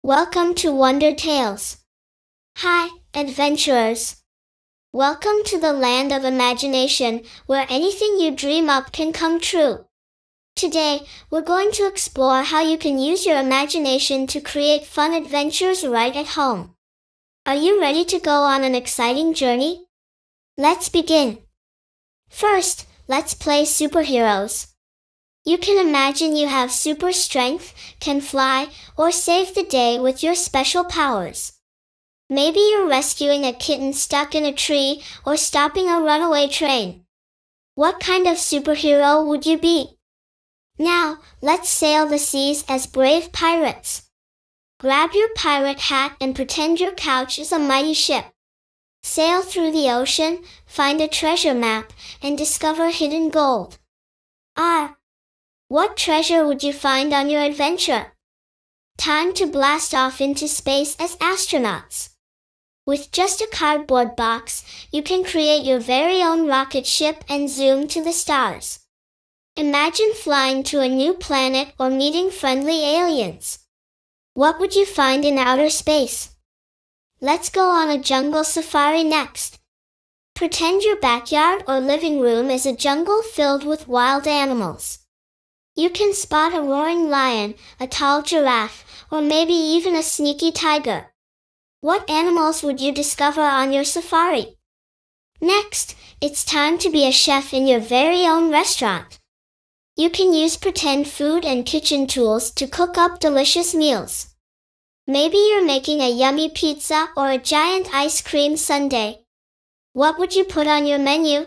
Welcome to Wonder Tales. Hi, adventurers. Welcome to the land of imagination, where anything you dream up can come true. Today, we're going to explore how you can use your imagination to create fun adventures right at home. Are you ready to go on an exciting journey? Let's begin. First, let's play superheroes. You can imagine you have super strength, can fly, or save the day with your special powers. Maybe you're rescuing a kitten stuck in a tree or stopping a runaway train. What kind of superhero would you be? Now, let's sail the seas as brave pirates. Grab your pirate hat and pretend your couch is a mighty ship. Sail through the ocean, find a treasure map, and discover hidden gold. What treasure would you find on your adventure? Time to blast off into space as astronauts. With just a cardboard box, you can create your very own rocket ship and zoom to the stars. Imagine flying to a new planet or meeting friendly aliens. What would you find in outer space? Let's go on a jungle safari next. Pretend your backyard or living room is a jungle filled with wild animals. You can spot a roaring lion, a tall giraffe, or maybe even a sneaky tiger. What animals would you discover on your safari? Next, it's time to be a chef in your very own restaurant. You can use pretend food and kitchen tools to cook up delicious meals. Maybe you're making a yummy pizza or a giant ice cream sundae. What would you put on your menu?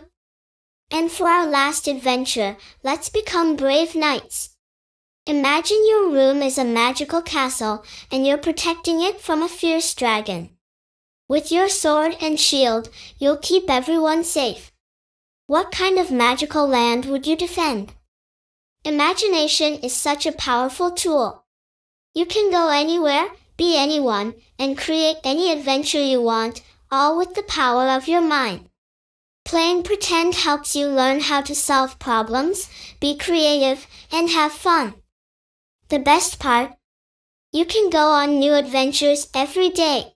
And for our last adventure, let's become brave knights. Imagine your room is a magical castle, and you're protecting it from a fierce dragon. With your sword and shield, you'll keep everyone safe. What kind of magical land would you defend? Imagination is such a powerful tool. You can go anywhere, be anyone, and create any adventure you want, all with the power of your mind. Playing pretend helps you learn how to solve problems, be creative, and have fun. The best part? You can go on new adventures every day.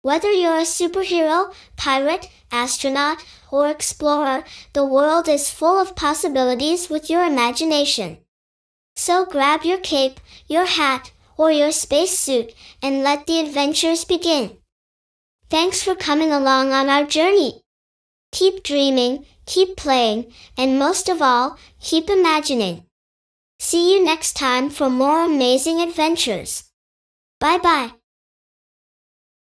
Whether you're a superhero, pirate, astronaut, or explorer, the world is full of possibilities with your imagination. So grab your cape, your hat, or your spacesuit, and let the adventures begin. Thanks for coming along on our journey. Keep dreaming, keep playing, and most of all, keep imagining. See you next time for more amazing adventures. Bye-bye.